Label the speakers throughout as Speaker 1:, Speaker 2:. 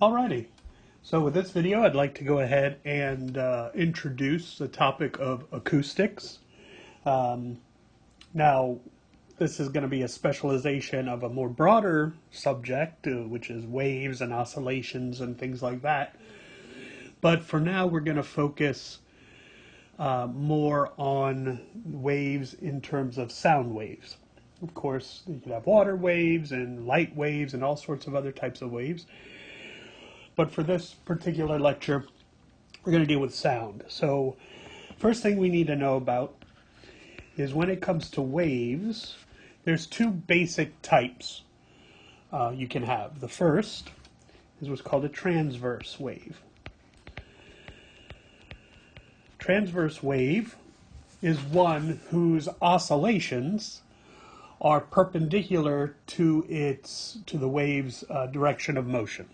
Speaker 1: Alrighty, so with this video I'd like to go ahead and introduce the topic of acoustics. Now this is going to be a specialization of a more broader subject, which is waves and oscillations and things like that. But for now we're going to focus more on waves in terms of sound waves. Of course, you can have water waves and light waves and all sorts of other types of waves. But for this particular lecture, we're going to deal with sound. So first thing we need to know about is when it comes to waves, there's two basic types you can have. The first is what's called a transverse wave. Transverse wave is one whose oscillations are perpendicular to the wave's direction of motion.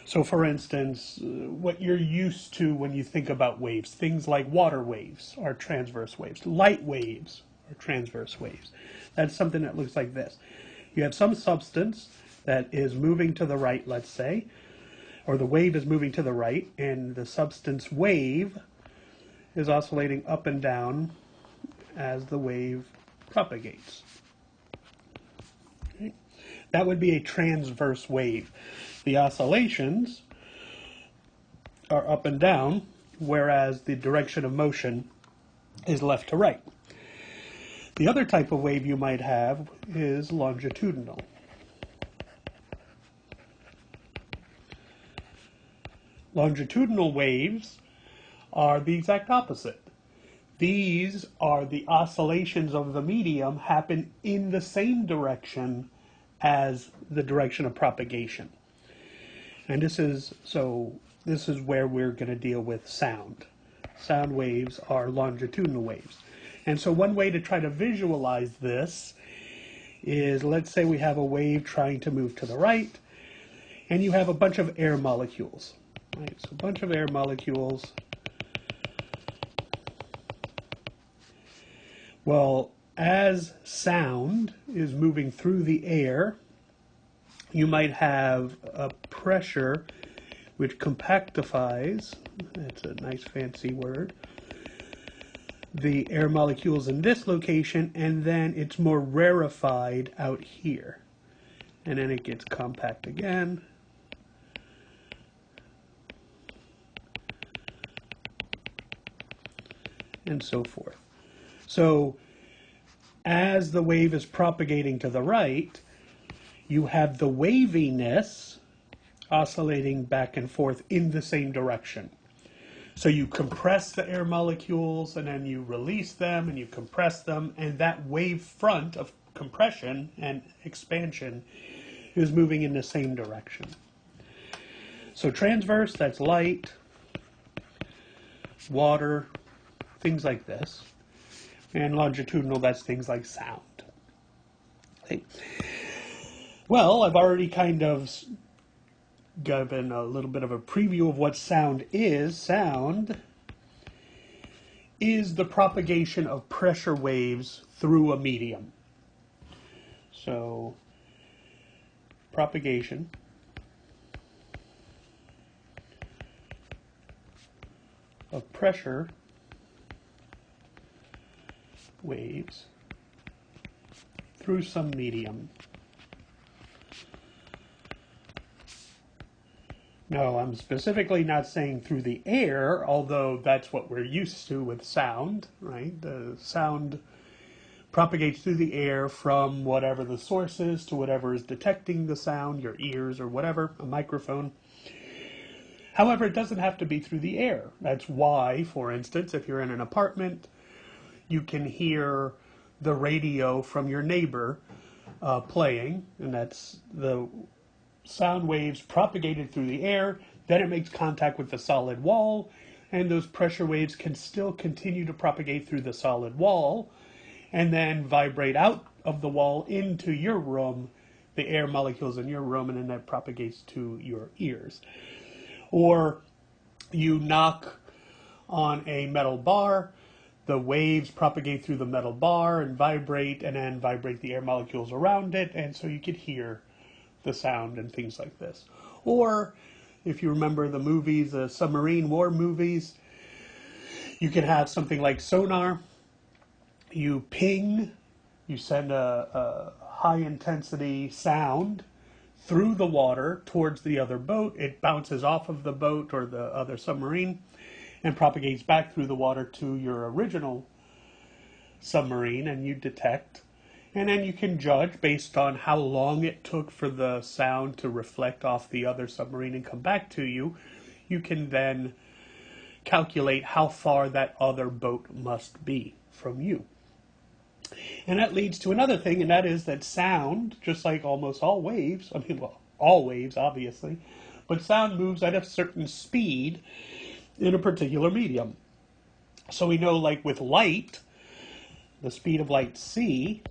Speaker 1: So for instance, what you're used to when you think about waves, things like water waves are transverse waves, light waves are transverse waves. That's something that looks like this. You have some substance that is moving to the right, let's say, or the wave is moving to the right, and the substance wave is oscillating up and down as the wave propagates. Okay. That would be a transverse wave. The oscillations are up and down, whereas the direction of motion is left to right. The other type of wave you might have is longitudinal. Longitudinal waves are the exact opposite. These are the oscillations of the medium happen in the same direction as the direction of propagation. And this is where we're going to deal with sound. Sound waves are longitudinal waves. And so one way to try to visualize this is, let's say we have a wave trying to move to the right, and you have a bunch of air molecules. Right? So a bunch of air molecules. Well, as sound is moving through the air, you might have a pressure which compactifies, that's a nice fancy word, the air molecules in this location, and then it's more rarefied out here. And then it gets compact again. And so forth. So as the wave is propagating to the right, you have the waviness oscillating back and forth in the same direction. So you compress the air molecules and then you release them and you compress them, and that wave front of compression and expansion is moving in the same direction. So transverse, that's light, water, things like this. And longitudinal, that's things like sound. Okay. Well, I've already kind of given a little bit of a preview of what sound is. Sound is the propagation of pressure waves through a medium. So, propagation of pressure waves through some medium. No, I'm specifically not saying through the air, although that's what we're used to with sound, right? The sound propagates through the air from whatever the source is to whatever is detecting the sound, your ears or whatever, a microphone. However, it doesn't have to be through the air. That's why, for instance, if you're in an apartment, you can hear the radio from your neighbor playing, and that's the sound waves propagated through the air. Then it makes contact with the solid wall, and those pressure waves can still continue to propagate through the solid wall and then vibrate out of the wall into your room, the air molecules in your room, and then that propagates to your ears. Or you knock on a metal bar, the waves propagate through the metal bar and then vibrate the air molecules around it, and so you could hear the sound and things like this. Or if you remember the movies, the submarine war movies, you can have something like sonar. You ping, you send a high intensity sound through the water towards the other boat. It bounces off of the boat or the other submarine and propagates back through the water to your original submarine, and you detect. And then you can judge based on how long it took for the sound to reflect off the other submarine and come back to you. You can then calculate how far that other boat must be from you. And that leads to another thing, and that is that sound, just like almost all waves, all waves obviously, but sound moves at a certain speed in a particular medium. So we know, like with light, the speed of light c,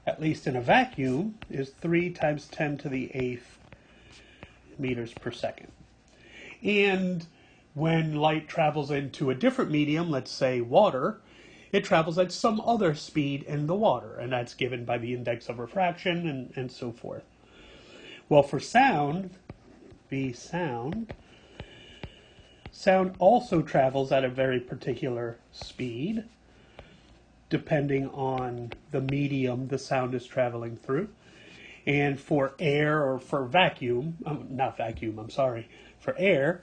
Speaker 1: at least in a vacuum, is 3 times 10 to the 8th meters per second. And when light travels into a different medium, let's say water, it travels at some other speed in the water, and that's given by the index of refraction and so forth. Well, for sound, sound also travels at a very particular speed, depending on the medium the sound is traveling through. And for air, or for vacuum, for air,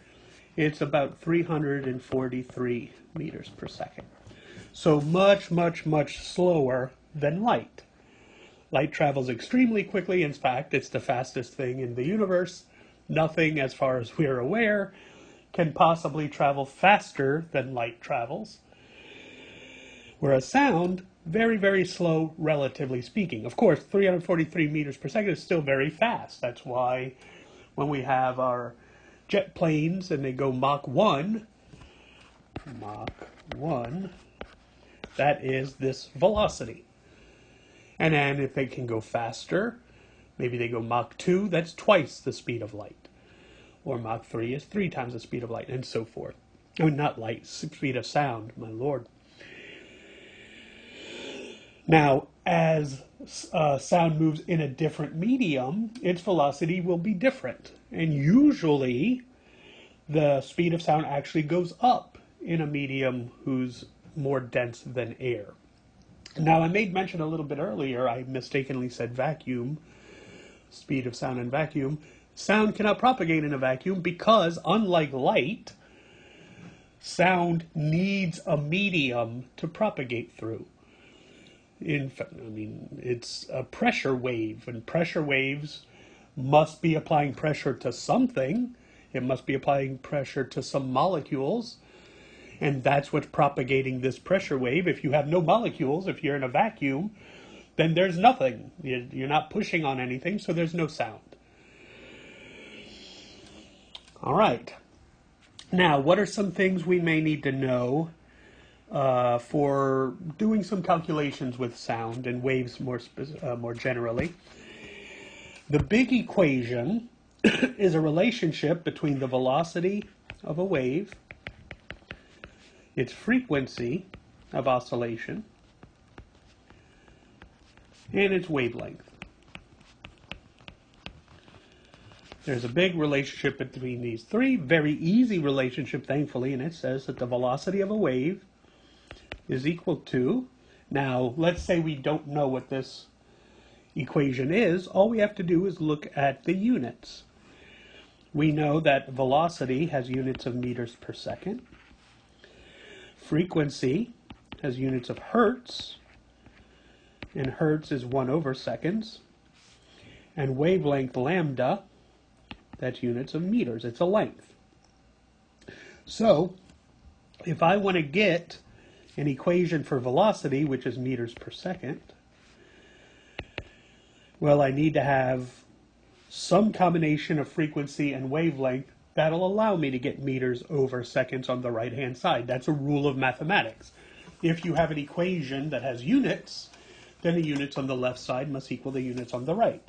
Speaker 1: it's about 343 meters per second. So much, much, much slower than light. Light travels extremely quickly. In fact, it's the fastest thing in the universe. Nothing, as far as we're aware, can possibly travel faster than light travels. Whereas sound, very, very slow, relatively speaking. Of course, 343 meters per second is still very fast. That's why when we have our jet planes and they go Mach 1, that is this velocity. And then if they can go faster, maybe they go Mach 2, that's twice the speed of light. Or Mach 3 is 3 times the speed of light, and so forth. I mean, not light, speed of sound, my lord. Now, as sound moves in a different medium, its velocity will be different. And usually, the speed of sound actually goes up in a medium who's more dense than air. Now, I made mention a little bit earlier, I mistakenly said vacuum, speed of sound in vacuum. Sound cannot propagate in a vacuum because, unlike light, sound needs a medium to propagate through. In fact, it's a pressure wave, and pressure waves must be applying pressure to something. It must be applying pressure to some molecules, and that's what's propagating this pressure wave. If you have no molecules, if you're in a vacuum, then there's nothing. You're not pushing on anything, so there's no sound. All right. Now, what are some things we may need to know for doing some calculations with sound and waves more generally? The big equation is a relationship between the velocity of a wave, its frequency of oscillation, and its wavelength. There's a big relationship between these three, very easy relationship, thankfully, and it says that the velocity of a wave is equal to, now let's say we don't know what this equation is, all we have to do is look at the units. We know that velocity has units of meters per second, frequency has units of hertz, and hertz is 1/seconds, and wavelength lambda, that's units of meters, it's a length. So, if I want to get an equation for velocity, which is meters per second, well, I need to have some combination of frequency and wavelength that'll allow me to get meters over seconds on the right-hand side. That's a rule of mathematics. If you have an equation that has units, then the units on the left side must equal the units on the right.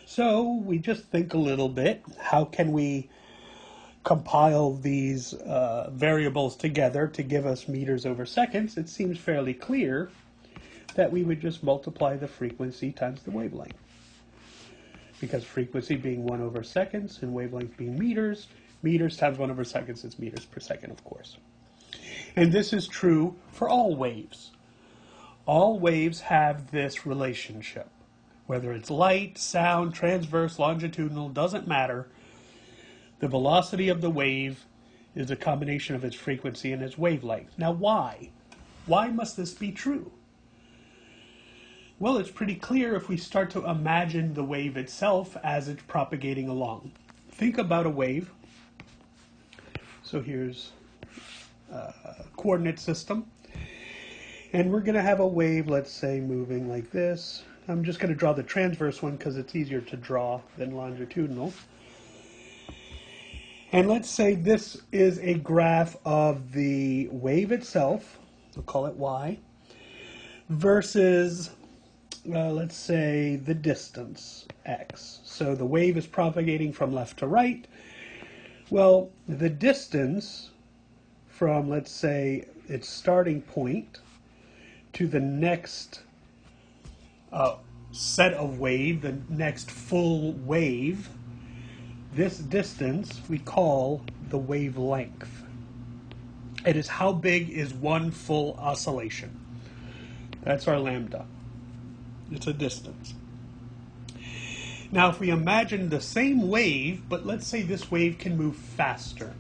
Speaker 1: So we just think a little bit, how can we compile these variables together to give us meters over seconds? It seems fairly clear that we would just multiply the frequency times the wavelength. Because frequency being 1 over seconds and wavelength being meters, meters times 1 over seconds is meters per second, of course. And this is true for all waves. All waves have this relationship. Whether it's light, sound, transverse, longitudinal, doesn't matter. The velocity of the wave is a combination of its frequency and its wavelength. Now why? Why must this be true? Well, it's pretty clear if we start to imagine the wave itself as it's propagating along. Think about a wave. So here's a coordinate system. And we're going to have a wave, let's say, moving like this. I'm just going to draw the transverse one because it's easier to draw than longitudinal. And let's say this is a graph of the wave itself. We'll call it y. Versus let's say the distance, x. So the wave is propagating from left to right. Well, the distance from, let's say, its starting point to the next set of wave, the next full wave, this distance we call the wavelength. It is how big is one full oscillation. That's our lambda. It's a distance. Now, if we imagine the same wave, but let's say this wave can move faster.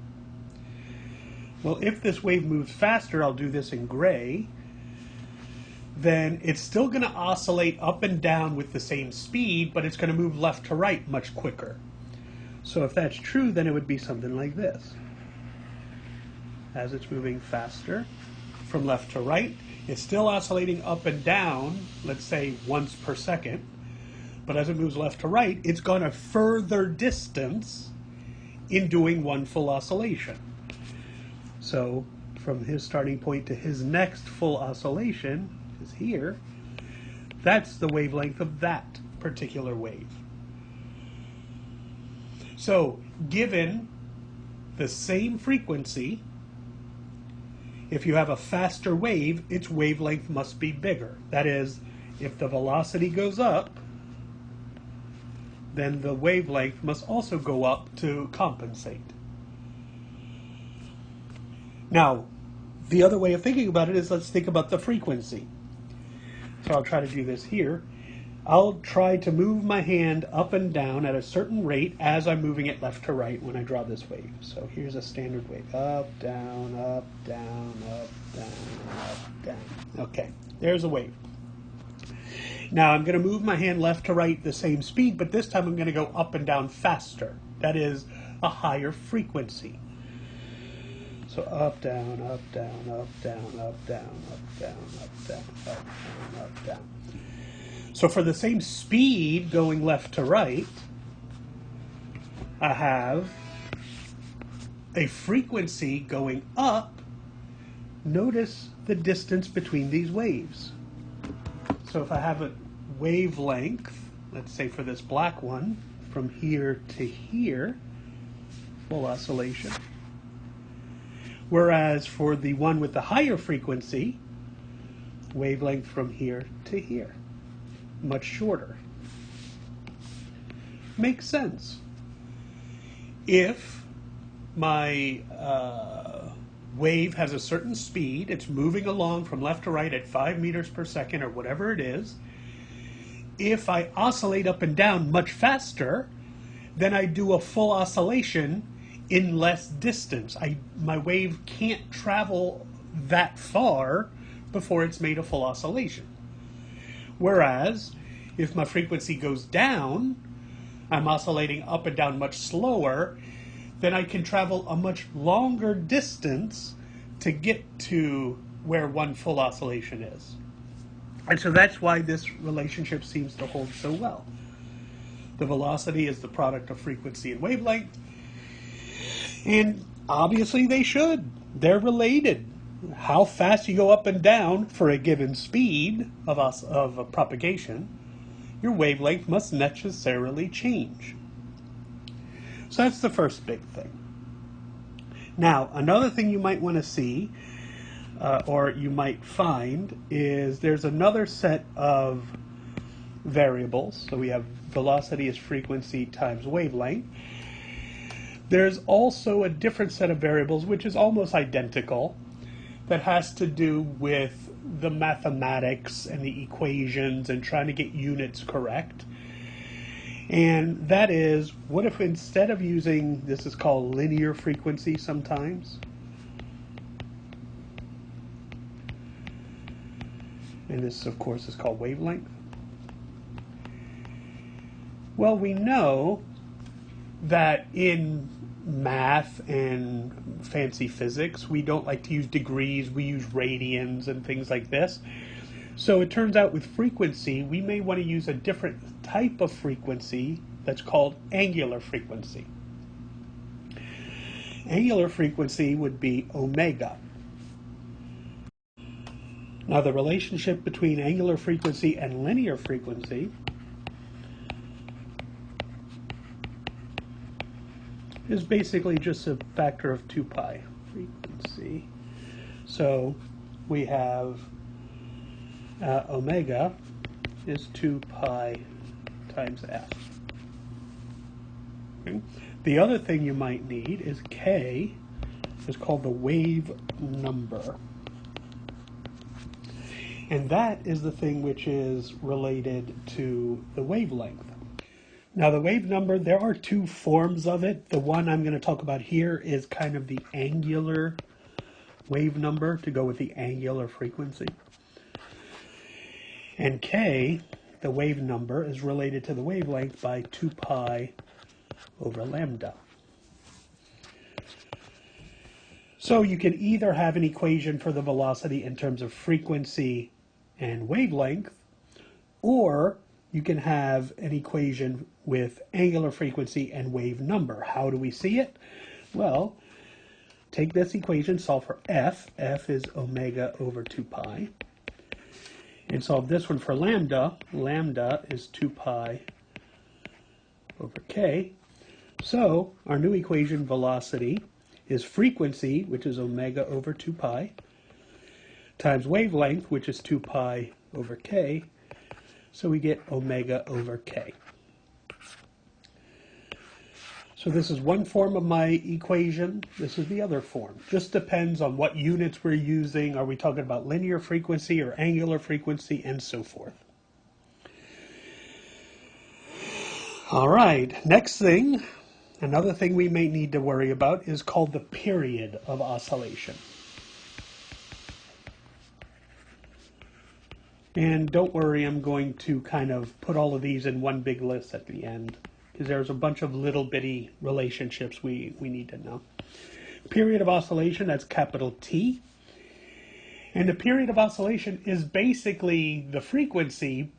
Speaker 1: Well, if this wave moves faster, I'll do this in gray, then it's still going to oscillate up and down with the same speed, but it's going to move left to right much quicker. So if that's true, then it would be something like this. As it's moving faster from left to right, it's still oscillating up and down, let's say once per second, but as it moves left to right, it's gone a further distance in doing one full oscillation. So from his starting point to his next full oscillation is here. That's the wavelength of that particular wave. So given the same frequency, if you have a faster wave, its wavelength must be bigger. That is, if the velocity goes up, then the wavelength must also go up to compensate. Now, the other way of thinking about it is, let's think about the frequency. So I'll try to do this here. I'll try to move my hand up and down at a certain rate as I'm moving it left to right when I draw this wave. So here's a standard wave. Up, down, up, down, up, down, up, down. Okay, there's a wave. Now I'm going to move my hand left to right the same speed, but this time I'm going to go up and down faster. That is a higher frequency. So up, down, up, down, up, down, up, down, up, down, up, down, up, down, up, down. So for the same speed going left to right, I have a frequency going up. Notice the distance between these waves. So if I have a wavelength, let's say for this black one, from here to here, full oscillation. Whereas for the one with the higher frequency, wavelength from here to here. Much shorter. Makes sense. If my wave has a certain speed, it's moving along from left to right at 5 meters per second or whatever it is, if I oscillate up and down much faster, then I do a full oscillation in less distance. My wave can't travel that far before it's made a full oscillation. Whereas, if my frequency goes down, I'm oscillating up and down much slower, then I can travel a much longer distance to get to where one full oscillation is. And so that's why this relationship seems to hold so well. The velocity is the product of frequency and wavelength, and obviously they should. They're related. How fast you go up and down for a given speed of propagation, your wavelength must necessarily change. So that's the first big thing. Now, another thing you might want to see, or you might find, is there's another set of variables. So we have velocity is frequency times wavelength. There's also a different set of variables, which is almost identical, that has to do with the mathematics and the equations and trying to get units correct. And that is, what if instead of using, this is called linear frequency sometimes, and this of course is called wavelength. Well, we know that in math and fancy physics, we don't like to use degrees, we use radians and things like this. So it turns out with frequency, we may want to use a different type of frequency that's called angular frequency. Angular frequency would be omega. Now the relationship between angular frequency and linear frequency is basically just a factor of 2 pi frequency. So we have omega is 2 pi times f. Okay. The other thing you might need is k is called the wave number. And that is the thing which is related to the wavelength. Now the wave number, there are two forms of it. The one I'm going to talk about here is kind of the angular wave number to go with the angular frequency. And k, the wave number, is related to the wavelength by 2 pi over lambda. So you can either have an equation for the velocity in terms of frequency and wavelength, or you can have an equation with angular frequency and wave number. How do we see it? Well, take this equation, solve for f. F is omega over 2 pi. And solve this one for lambda. Lambda is 2 pi over k. So our new equation, velocity, is frequency, which is omega over 2 pi, times wavelength, which is 2 pi over k. So we get omega over k. So this is one form of my equation. This is the other form. Just depends on what units we're using. Are we talking about linear frequency or angular frequency, and so forth. All right, next thing, another thing we may need to worry about is called the period of oscillation. And don't worry, I'm going to kind of put all of these in one big list at the end, because there's a bunch of little bitty relationships we need to know. Period of oscillation, that's capital T. And the period of oscillation is basically the frequency,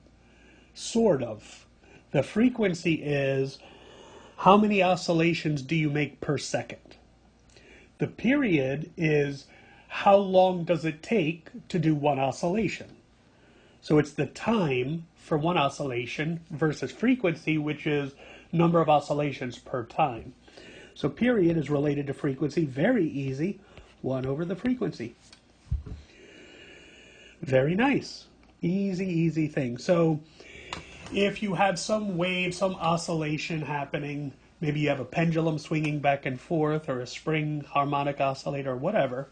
Speaker 1: sort of. The frequency is how many oscillations do you make per second. The period is how long does it take to do one oscillation. So it's the time for one oscillation versus frequency, which is number of oscillations per time. So period is related to frequency. Very easy. 1 over the frequency. Very nice. Easy, easy thing. So if you have some wave, some oscillation happening, maybe you have a pendulum swinging back and forth or a spring harmonic oscillator or whatever,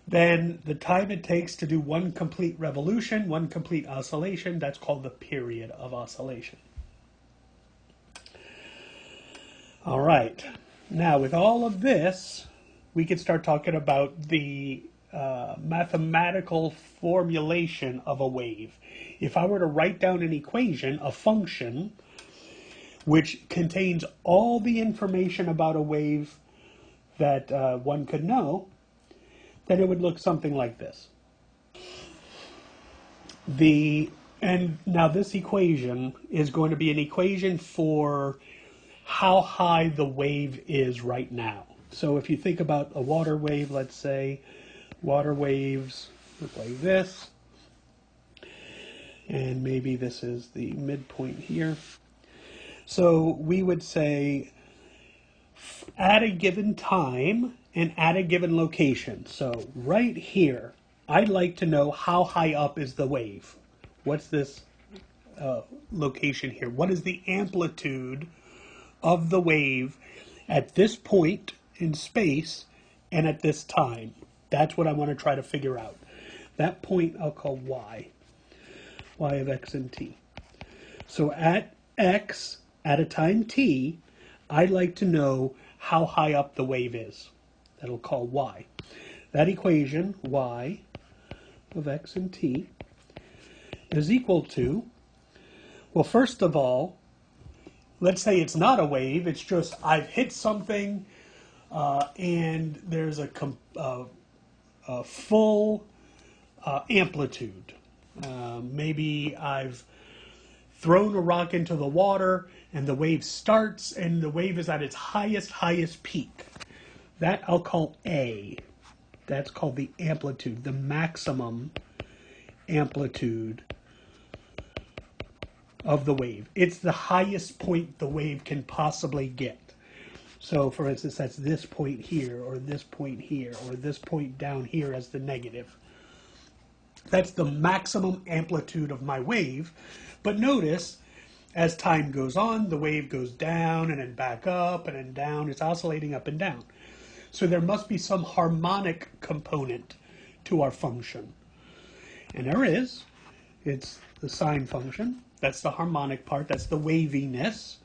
Speaker 1: then the time it takes to do one complete revolution, one complete oscillation, that's called the period of oscillation. All right. Now, with all of this, we can start talking about the mathematical formulation of a wave. If I were to write down an equation, a function, which contains all the information about a wave that one could know, then it would look something like this. And now this equation is going to be an equation for how high the wave is right now. So if you think about a water wave, let's say, water waves look like this. And maybe this is the midpoint here. So we would say at a given time and at a given location. So right here, I'd like to know how high up is the wave. What's this location here? What is the amplitude of the wave at this point in space and at this time? That's what I want to try to figure out. That point I'll call y of x and t. So at x, at a time t, I'd like to know how high up the wave is. That'll call y. That equation, y of x and t, is equal to, well, first of all, let's say it's not a wave, it's just I've hit something and there's a full amplitude. Maybe I've thrown a rock into the water and the wave starts and the wave is at its highest peak. That I'll call A. That's called the amplitude, the maximum amplitude of the wave. It's the highest point the wave can possibly get. So for instance, that's this point here, or this point here, or this point down here as the negative. That's the maximum amplitude of my wave. But notice, as time goes on, the wave goes down and then back up and then down. It's oscillating up and down. So there must be some harmonic component to our function. And there is. It's the sine function. That's the harmonic part. That's the waviness.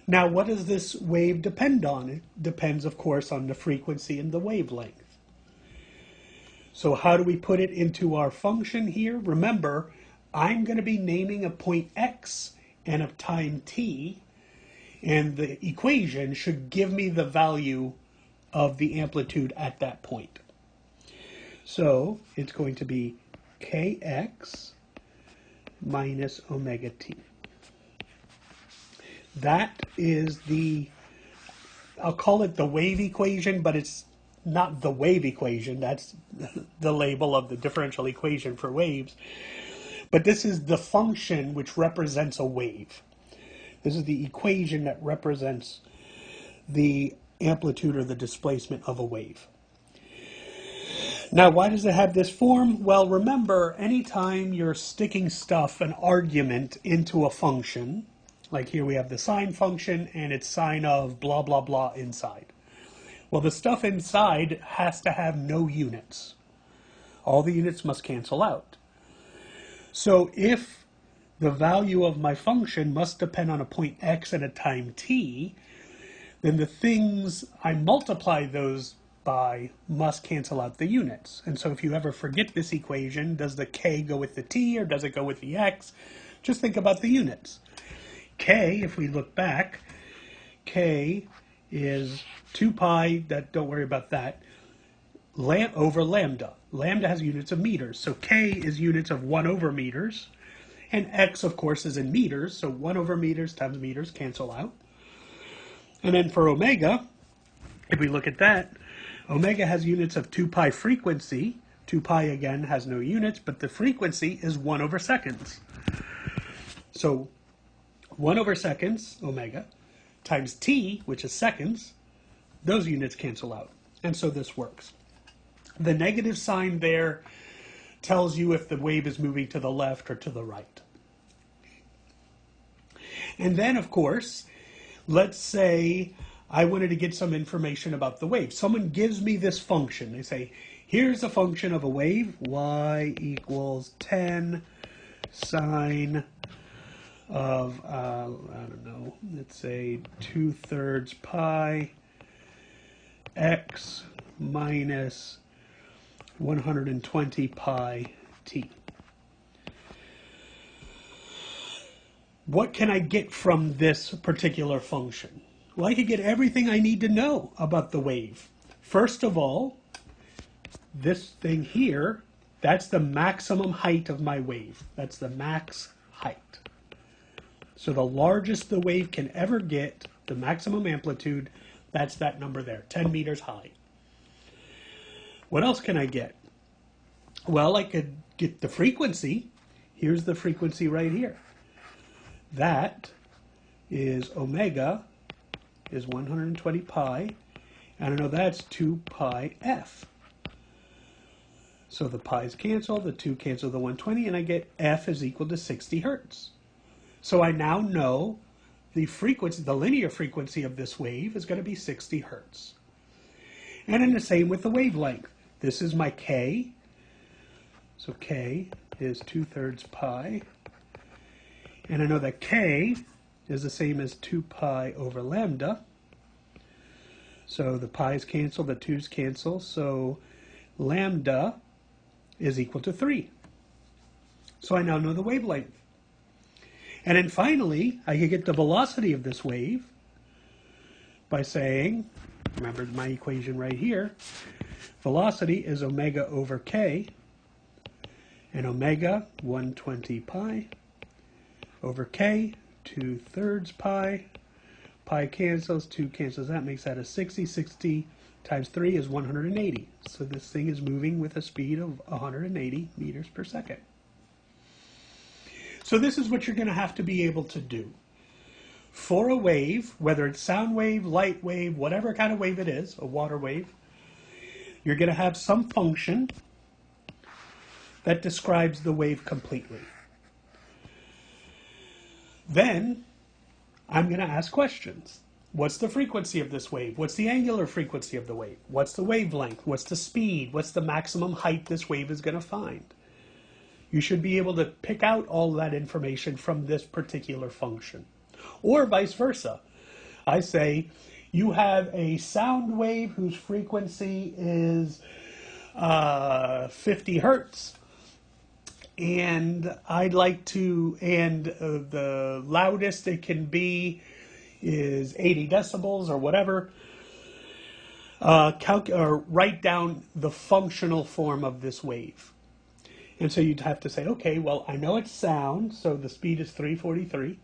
Speaker 1: Now, what does this wave depend on? It depends, of course, on the frequency and the wavelength. So how do we put it into our function here? Remember, I'm going to be naming a point x and a time t, and the equation should give me the value of the amplitude at that point. So it's going to be kx minus omega t. That is the, I'll call it the wave equation, but it's not the wave equation. That's the label of the differential equation for waves. But this is the function which represents a wave. This is the equation that represents the amplitude or the displacement of a wave. Now, why does it have this form? Well, remember, anytime you're sticking stuff, an argument, into a function, like here we have the sine function and it's sine of blah, blah, blah inside. Well, the stuff inside has to have no units. All the units must cancel out. So if the value of my function must depend on a point x and a time t, then the things I multiply those by must cancel out the units. And so if you ever forget this equation, does the k go with the t or does it go with the x? Just think about the units. K, if we look back, k is 2 pi, don't worry about that, over lambda. Lambda has units of meters, so k is units of 1 over meters, and x, of course, is in meters, so 1 over meters times meters cancel out. And then for omega, if we look at that, omega has units of 2 pi frequency. 2 pi, again, has no units, but the frequency is 1 over seconds. So 1 over seconds, omega, times t, which is seconds, those units cancel out. And so this works. The negative sign there tells you if the wave is moving to the left or to the right. And then, of course, let's say I wanted to get some information about the wave. Someone gives me this function. They say, here's a function of a wave, y equals 10 sine of, I don't know, let's say 2/3 pi x minus 120 pi t. What can I get from this particular function? Well, I could get everything I need to know about the wave. First of all, this thing here, that's the maximum height of my wave. That's the max height. So the largest the wave can ever get, the maximum amplitude, that's that number there, 10 meters high. What else can I get? Well, I could get the frequency. Here's the frequency right here. That is omega is 120 pi, and I know that's 2 pi f. So the pi's cancel, the 2 cancel the 120, and I get f is equal to 60 hertz. So I now know the frequency, the linear frequency of this wave is going to be 60 hertz. And then the same with the wavelength. This is my k. So k is 2/3 pi. And I know that k is the same as 2 pi over lambda. So the pi's cancel, the 2's cancel. So lambda is equal to 3. So I now know the wavelength. And then finally, I can get the velocity of this wave by saying, remember my equation right here, velocity is omega over k, and omega, 120 pi, over k, 2/3 pi, pi cancels, 2 cancels, that makes that a 60, 60 times 3 is 180. So this thing is moving with a speed of 180 meters per second. So this is what you're going to have to be able to do. For a wave, whether it's sound wave, light wave, whatever kind of wave it is, a water wave, you're going to have some function that describes the wave completely. Then I'm going to ask questions. What's the frequency of this wave? What's the angular frequency of the wave? What's the wavelength? What's the speed? What's the maximum height this wave is going to find? You should be able to pick out all that information from this particular function. Or vice versa. I say you have a sound wave whose frequency is 50 hertz. And I'd like to, and the loudest it can be is 80 decibels or whatever. Or write down the functional form of this wave. And so you'd have to say, okay, well, I know it's sound, so the speed is 343.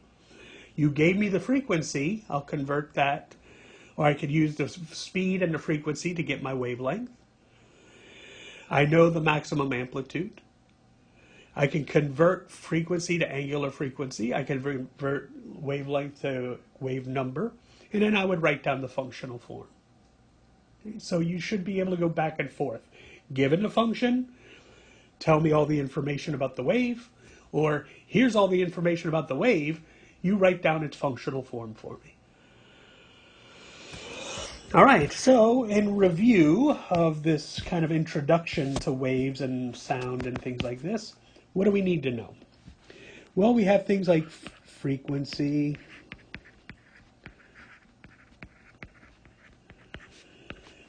Speaker 1: You gave me the frequency, I'll convert that, or I could use the speed and the frequency to get my wavelength. I know the maximum amplitude. I can convert frequency to angular frequency. I can convert wavelength to wave number, and then I would write down the functional form. So you should be able to go back and forth. Given the function, tell me all the information about the wave, or here's all the information about the wave, you write down its functional form for me. All right, so in review of this kind of introduction to waves and sound and things like this, what do we need to know? Well, we have things like frequency,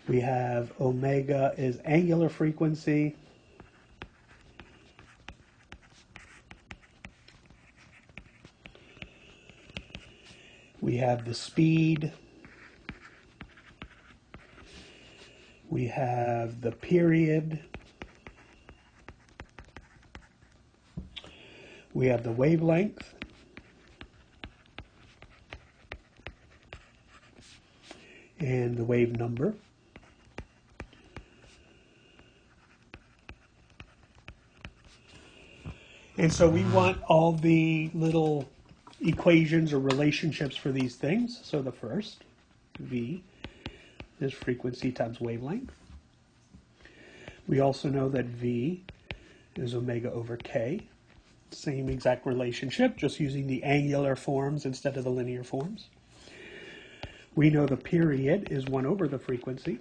Speaker 1: we have omega is angular frequency, we have the speed, we have the period, we have the wavelength, and the wave number. And so we want all the little equations or relationships for these things. So the first, V, is frequency times wavelength. We also know that V is omega over K. Same exact relationship, just using the angular forms instead of the linear forms. We know the period is 1 over the frequency.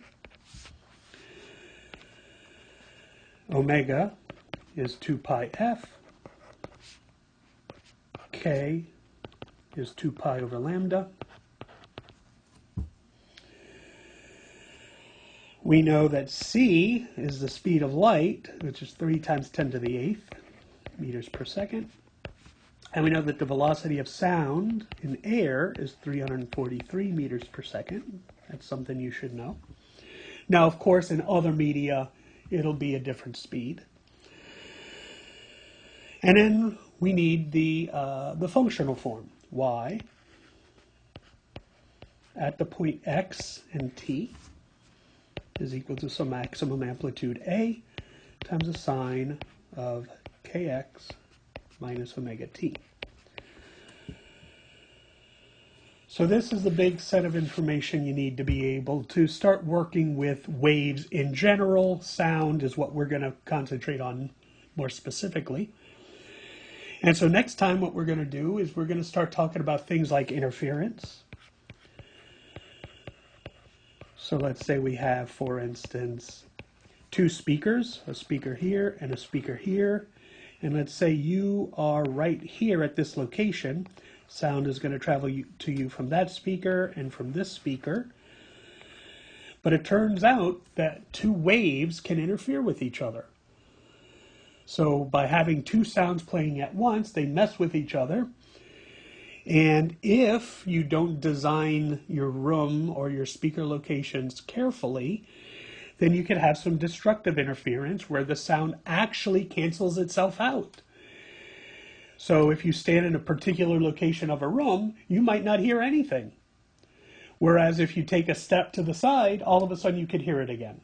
Speaker 1: Omega is 2 pi f. K is 2 pi over lambda. We know that c is the speed of light, which is 3 times 10 to the 8th meters per second. And we know that the velocity of sound in air is 343 meters per second. That's something you should know. Now, of course, in other media, it'll be a different speed. And then we need the functional form, y, at the point x and t is equal to some maximum amplitude a times the sine of kx minus omega t. So this is the big set of information you need to be able to start working with waves in general. Sound is what we're going to concentrate on more specifically. And so next time what we're going to do is we're going to start talking about things like interference. So let's say we have, for instance, two speakers, a speaker here and a speaker here. And let's say you are right here at this location. Sound is going to travel to you from that speaker and from this speaker. But it turns out that two waves can interfere with each other. So by having two sounds playing at once, they mess with each other. And if you don't design your room or your speaker locations carefully, then you can have some destructive interference where the sound actually cancels itself out. So if you stand in a particular location of a room, you might not hear anything. Whereas if you take a step to the side, all of a sudden you can hear it again,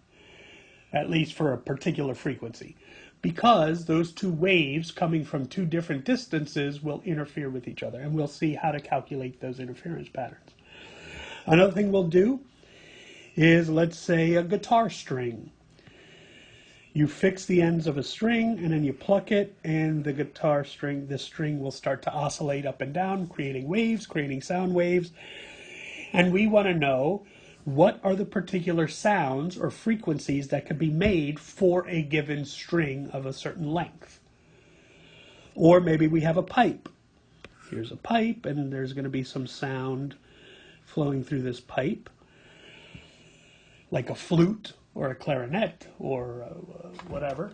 Speaker 1: at least for a particular frequency, because those two waves coming from two different distances will interfere with each other, and we'll see how to calculate those interference patterns. Another thing we'll do is, let's say, a guitar string. You fix the ends of a string and then you pluck it, and the guitar string, the string will start to oscillate up and down, creating waves, creating sound waves. And we want to know what are the particular sounds or frequencies that could be made for a given string of a certain length. Or maybe we have a pipe. Here's a pipe, and there's going to be some sound flowing through this pipe, like a flute or a clarinet or whatever.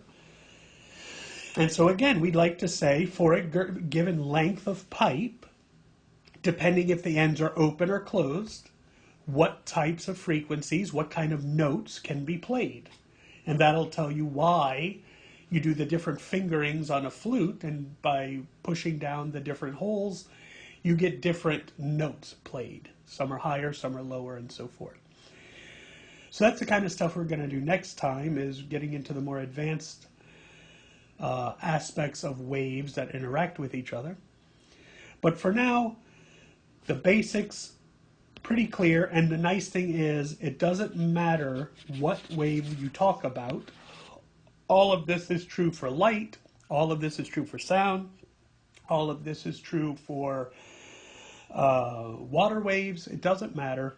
Speaker 1: And so again, we'd like to say for a given length of pipe, depending if the ends are open or closed, what types of frequencies, what kind of notes can be played. And that'll tell you why you do the different fingerings on a flute, and by pushing down the different holes, you get different notes played. Some are higher, some are lower, and so forth. So that's the kind of stuff we're going to do next time, is getting into the more advanced aspects of waves that interact with each other. But for now, the basics, pretty clear. And the nice thing is, it doesn't matter what wave you talk about. All of this is true for light. All of this is true for sound. All of this is true for water waves. It doesn't matter.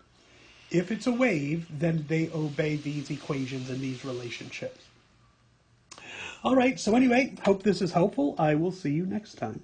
Speaker 1: If it's a wave, then they obey these equations and these relationships. All right, so anyway, hope this is helpful. I will see you next time.